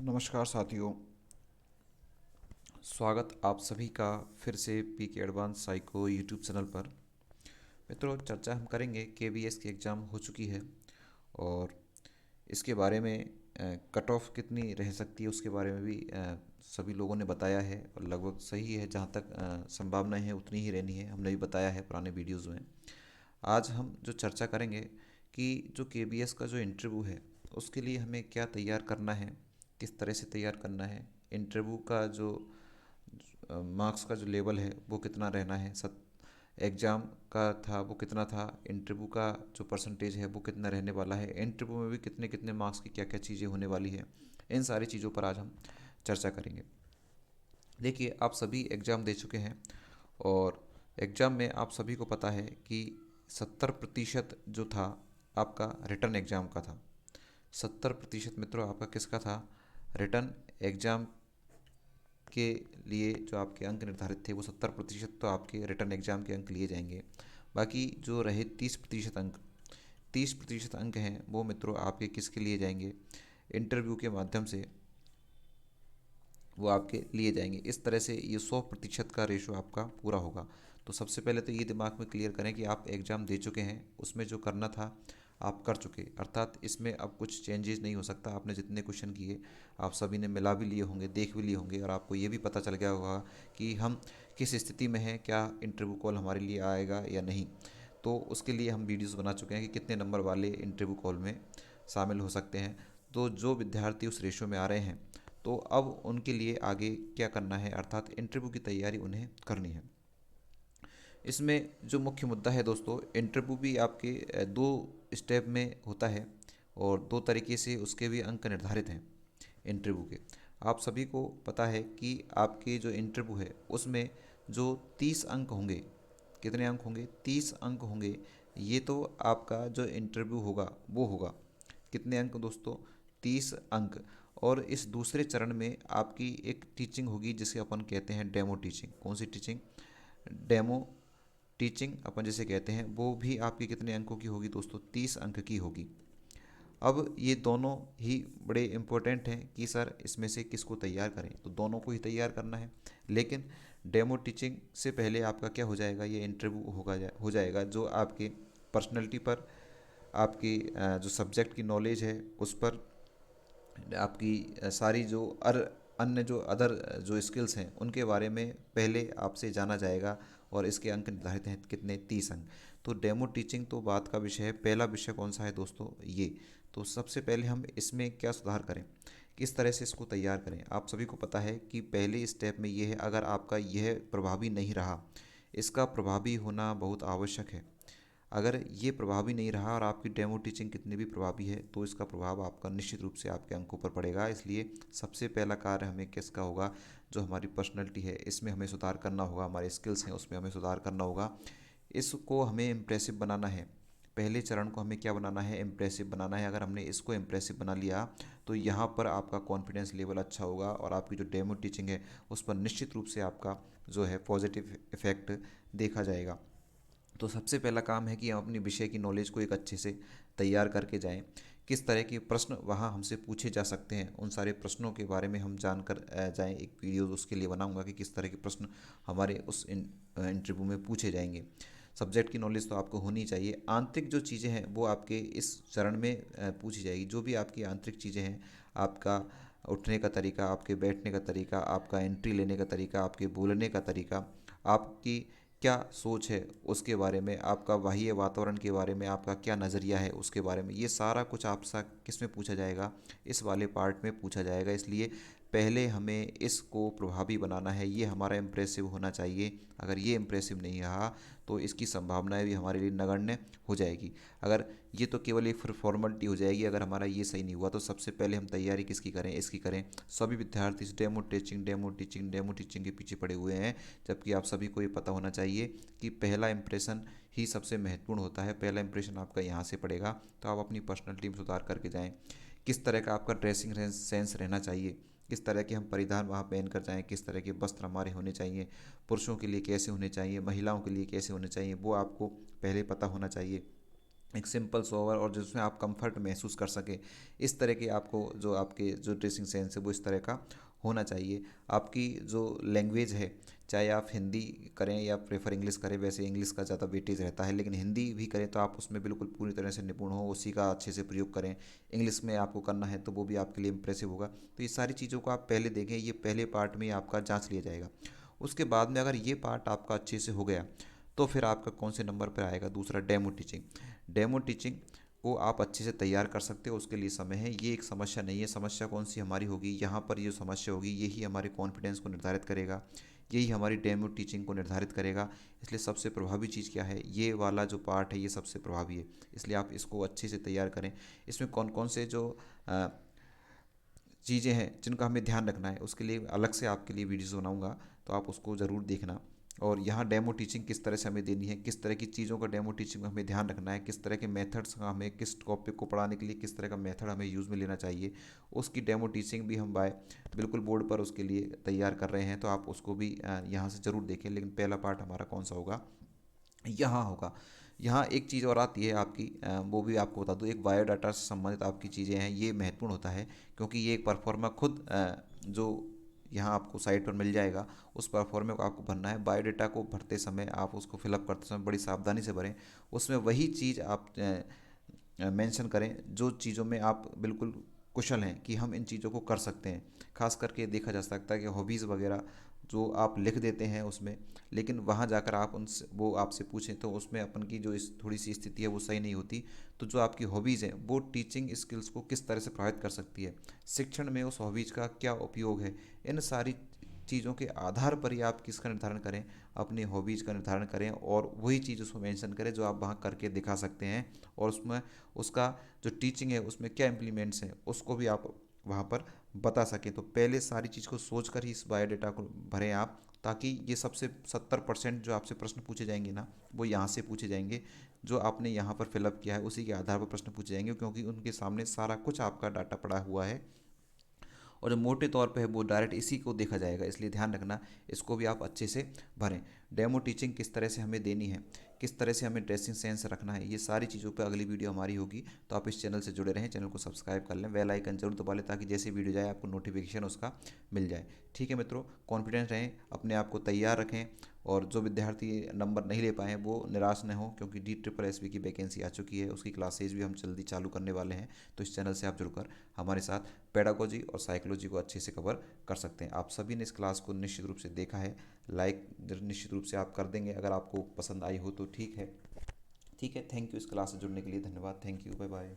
नमस्कार साथियों। स्वागत आप सभी का फिर से पी के एडवांस साइको यूट्यूब चैनल पर। मित्रों, चर्चा हम करेंगे केवीएस की एग्ज़ाम हो चुकी है और इसके बारे में कट ऑफ कितनी रह सकती है उसके बारे में भी सभी लोगों ने बताया है और लगभग सही है। जहाँ तक संभावनाएं हैं उतनी ही रहनी है, हमने भी बताया है पुराने वीडियोज़ में। आज हम जो चर्चा करेंगे कि जो केबीएस का जो इंटरव्यू है उसके लिए हमें क्या तैयार करना है, किस तरह से तैयार करना है। इंटरव्यू का जो मार्क्स का जो लेवल है वो कितना रहना है, सत एग्ज़ाम का था वो कितना था, इंटरव्यू का जो परसेंटेज है वो कितना रहने वाला है, इंटरव्यू में भी कितने कितने मार्क्स की क्या क्या चीज़ें होने वाली है। इन सारी चीज़ों पर आज हम चर्चा करेंगे। देखिए, आप सभी एग्ज़ाम दे चुके हैं और एग्ज़ाम में आप सभी को पता है कि 70% जो था आपका रिटर्न एग्ज़ाम का था। 70% मित्रों आपका किसका था? रिटर्न एग्ज़ाम के लिए जो आपके अंक निर्धारित थे वो 70% तो आपके रिटर्न एग्ज़ाम के अंक लिए जाएंगे। बाकी जो रहे 30% अंक हैं वो मित्रों आपके किसके लिए जाएंगे? इंटरव्यू के माध्यम से वो आपके लिए जाएंगे। इस तरह से ये 100% का रेशो आपका पूरा होगा। तो सबसे पहले तो ये दिमाग में क्लियर करें कि आप एग्ज़ाम दे चुके हैं, उसमें जो करना था आप कर चुके, अर्थात इसमें अब कुछ चेंजेस नहीं हो सकता। आपने जितने क्वेश्चन किए आप सभी ने मिला भी लिए होंगे, देख भी लिए होंगे और आपको ये भी पता चल गया होगा कि हम किस स्थिति में हैं, क्या इंटरव्यू कॉल हमारे लिए आएगा या नहीं। तो उसके लिए हम वीडियोज़ बना चुके हैं कि कितने नंबर वाले इंटरव्यू कॉल में शामिल हो सकते हैं। तो जो विद्यार्थी उस रेशो में आ रहे हैं तो अब उनके लिए आगे क्या करना है, अर्थात इंटरव्यू की तैयारी उन्हें करनी है। इसमें जो मुख्य मुद्दा है दोस्तों, इंटरव्यू भी आपके दो स्टेप में होता है और दो तरीके से उसके भी अंक निर्धारित हैं इंटरव्यू के। आप सभी को पता है कि आपके जो इंटरव्यू है उसमें जो 30 अंक होंगे, कितने अंक होंगे? 30 अंक होंगे। ये तो आपका जो इंटरव्यू होगा वो होगा कितने अंक दोस्तों? 30 अंक। और इस दूसरे चरण में आपकी एक टीचिंग होगी जिसे अपन कहते हैं डेमो टीचिंग। कौन सी टीचिंग? डेमो टीचिंग अपन जिसे कहते हैं, वो भी आपकी कितने अंकों की होगी दोस्तों? 30 अंक की होगी। अब ये दोनों ही बड़े इम्पोर्टेंट हैं कि सर इसमें से किसको तैयार करें, तो दोनों को ही तैयार करना है। लेकिन डेमो टीचिंग से पहले आपका क्या हो जाएगा? ये इंटरव्यू हो जाएगा जो आपके पर्सनैलिटी पर, आपकी जो सब्जेक्ट की नॉलेज है उस पर, आपकी सारी जो अन्य जो अदर जो स्किल्स हैं उनके बारे में पहले आपसे जाना जाएगा और इसके अंक निर्धारित हैं कितने? 30 अंक। तो डेमो टीचिंग तो बात का विषय है। पहला विषय कौन सा है दोस्तों? ये। तो सबसे पहले हम इसमें क्या सुधार करें, किस तरह से इसको तैयार करें? आप सभी को पता है कि पहले स्टेप में ये है, अगर आपका यह प्रभावी नहीं रहा, इसका प्रभावी होना बहुत आवश्यक है। अगर ये प्रभावी नहीं रहा और आपकी डेमो टीचिंग कितनी भी प्रभावी है तो इसका प्रभाव आपका निश्चित रूप से आपके अंकों पर पड़ेगा। इसलिए सबसे पहला कार्य हमें किसका होगा? जो हमारी पर्सनैलिटी है इसमें हमें सुधार करना होगा, हमारे स्किल्स हैं उसमें हमें सुधार करना होगा। इसको हमें इम्प्रेसिव बनाना है। पहले चरण को हमें क्या बनाना है? इम्प्रेसिव बनाना है। अगर हमने इसको इम्प्रेसिव बना लिया तो यहाँ पर आपका कॉन्फिडेंस लेवल अच्छा होगा और आपकी जो डेमो टीचिंग है उस पर निश्चित रूप से आपका जो है पॉजिटिव इफेक्ट देखा जाएगा। तो सबसे पहला काम है कि हम अपनी विषय की नॉलेज को एक अच्छे से तैयार करके जाएं। किस तरह के प्रश्न वहाँ हमसे पूछे जा सकते हैं उन सारे प्रश्नों के बारे में हम जानकर जाएं। एक वीडियो उसके लिए बनाऊंगा कि किस तरह के प्रश्न हमारे उस इंटरव्यू में पूछे जाएंगे। सब्जेक्ट की नॉलेज तो आपको होनी चाहिए। आंतरिक जो चीज़ें हैं वो आपके इस चरण में पूछी जाएगी। जो भी आपकी आंतरिक चीज़ें हैं, आपका उठने का तरीका, आपके बैठने का तरीका, आपका एंट्री लेने का तरीका, आपके बोलने का तरीका, आपकी क्या सोच है उसके बारे में, आपका बाह्य वातावरण के बारे में आपका क्या नज़रिया है उसके बारे में, ये सारा कुछ आपसे किस में पूछा जाएगा? इस वाले पार्ट में पूछा जाएगा। इसलिए पहले हमें इसको प्रभावी बनाना है, ये हमारा इम्प्रेसिव होना चाहिए। अगर ये इम्प्रेसिव नहीं रहा तो इसकी संभावनाएं भी हमारे लिए नगण्य हो जाएगी। अगर ये तो केवल एक फिर फॉर्मेलिटी हो जाएगी। अगर हमारा ये सही नहीं हुआ तो सबसे पहले हम तैयारी किसकी करें? इसकी करें। सभी विद्यार्थी इस डेमो टीचिंग के पीछे पड़े हुए हैं, जबकि आप सभी को ये पता होना चाहिए कि पहला इंप्रेशन ही सबसे महत्वपूर्ण होता है। पहला इंप्रेशन आपका यहाँ से पड़ेगा। तो आप अपनी पर्सनैलिटी में सुधार करके जाएँ। किस तरह का आपका ड्रेसिंग सेंस रहना चाहिए, किस तरह के हम परिधान वहाँ पहन कर जाएँ, किस तरह के वस्त्र हमारे होने चाहिए, पुरुषों के लिए कैसे होने चाहिए, महिलाओं के लिए कैसे होने चाहिए, वो आपको पहले पता होना चाहिए। एक सिंपल सोवर और जिसमें आप कंफर्ट महसूस कर सकें, इस तरह के आपको जो आपके जो ड्रेसिंग सेंस है वो इस तरह का होना चाहिए। आपकी जो लैंग्वेज है, चाहे आप हिंदी करें या प्रेफर इंग्लिश करें, वैसे इंग्लिश का ज़्यादा वेटेज रहता है, लेकिन हिंदी भी करें तो आप उसमें बिल्कुल पूरी तरह से निपुण हो, उसी का अच्छे से प्रयोग करें। इंग्लिश में आपको करना है तो वो भी आपके लिए इम्प्रेसिव होगा। तो ये सारी चीज़ों को आप पहले देखें, ये पहले पार्ट में आपका जाँच लिया जाएगा। उसके बाद में अगर ये पार्ट आपका अच्छे से हो गया तो फिर आपका कौन से नंबर पर आएगा, दूसरा डेमो टीचिंग। डेमो टीचिंग को आप अच्छे से तैयार कर सकते हो, उसके लिए समय है। ये एक समस्या नहीं है, समस्या कौन सी हमारी होगी, यहाँ पर ये समस्या होगी, यही हमारे कॉन्फिडेंस को निर्धारित करेगा, यही हमारी डेमो टीचिंग को निर्धारित करेगा। इसलिए सबसे प्रभावी चीज़ क्या है, ये वाला जो पार्ट है ये सबसे प्रभावी है, इसलिए आप इसको अच्छे से तैयार करें। इसमें कौन कौन से जो चीज़ें हैं जिनका हमें ध्यान रखना है, उसके लिए अलग से आपके लिए वीडियोज़ बनाऊंगा, तो आप उसको ज़रूर देखना। और यहाँ डेमो टीचिंग किस तरह से हमें देनी है, किस तरह की चीज़ों का डेमो टीचिंग में हमें ध्यान रखना है, किस तरह के मेथड्स का हमें किस टॉपिक को पढ़ाने के लिए किस तरह का मेथड हमें यूज़ में लेना चाहिए, उसकी डेमो टीचिंग भी हम बाय बिल्कुल बोर्ड पर उसके लिए तैयार कर रहे हैं। तो आप उसको भी यहाँ से ज़रूर देखें। लेकिन पहला पार्ट हमारा कौन सा होगा, यहाँ होगा। यहाँ एक चीज़ और आती है आपकी, वो भी आपको बता दूँ, एक बायोडाटा से संबंधित आपकी चीज़ें हैं, ये महत्वपूर्ण होता है, क्योंकि ये एक परफॉर्मा खुद जो यहाँ आपको साइट पर मिल जाएगा, उस परफॉर्मे को आपको भरना है। बायोडाटा को भरते समय आप उसको फिलअप करते समय बड़ी सावधानी से भरें, उसमें वही चीज़ आप मेंशन करें जो चीज़ों में आप बिल्कुल कुशल हैं कि हम इन चीज़ों को कर सकते हैं। खास करके देखा जा सकता है कि हॉबीज़ वगैरह जो आप लिख देते हैं उसमें, लेकिन वहाँ जाकर आप उनसे वो आपसे पूछें तो उसमें अपन की जो इस थोड़ी सी स्थिति है वो सही नहीं होती। तो जो आपकी हॉबीज़ हैं वो टीचिंग स्किल्स को किस तरह से प्रभावित कर सकती है, शिक्षण में उस हॉबीज़ का क्या उपयोग है, इन सारी चीज़ों के आधार पर ही आप किसका निर्धारण करें, अपनी हॉबीज़ का निर्धारण करें और वही चीज़ उसमें मेंशन करें जो आप वहाँ करके दिखा सकते हैं। और उसमें उसका जो टीचिंग है उसमें क्या इम्प्लीमेंट्स हैं उसको भी आप वहाँ पर बता सकें। तो पहले सारी चीज़ को सोच कर ही इस बायोडाटा को भरें आप, ताकि ये सबसे 70% जो आपसे प्रश्न पूछे जाएंगे ना, वो यहाँ से पूछे जाएंगे। जो आपने यहाँ पर फिलअप किया है उसी के आधार पर प्रश्न पूछे जाएंगे, क्योंकि उनके सामने सारा कुछ आपका डाटा पड़ा हुआ है और जो मोटे तौर पे है वो डायरेक्ट इसी को देखा जाएगा। इसलिए ध्यान रखना, इसको भी आप अच्छे से भरें। डेमो टीचिंग किस तरह से हमें देनी है, किस तरह से हमें ड्रेसिंग सेंस रखना है, ये सारी चीज़ों पे अगली वीडियो हमारी होगी। तो आप इस चैनल से जुड़े रहें, चैनल को सब्सक्राइब कर लें, बेल आइकन जरूर दबा लें, ताकि जैसे वीडियो जाए आपको नोटिफिकेशन उसका मिल जाए। ठीक है मित्रों, कॉन्फिडेंस रहें, अपने आप को तैयार रखें। और जो विद्यार्थी नंबर नहीं ले पाए हैं वो निराश न हो, क्योंकि DSSB की वैकेंसी आ चुकी है, उसकी क्लासेज भी हम जल्दी चालू करने वाले हैं। तो इस चैनल से आप जुड़कर हमारे साथ पेडागोजी और साइकोलॉजी को अच्छे से कवर कर सकते हैं। आप सभी ने इस क्लास को निश्चित रूप से देखा है, लाइक निश्चित रूप से आप कर देंगे अगर आपको पसंद आई हो तो। ठीक है, ठीक है, थैंक यू इस क्लास से जुड़ने के लिए, धन्यवाद, थैंक यू, बाय बाय।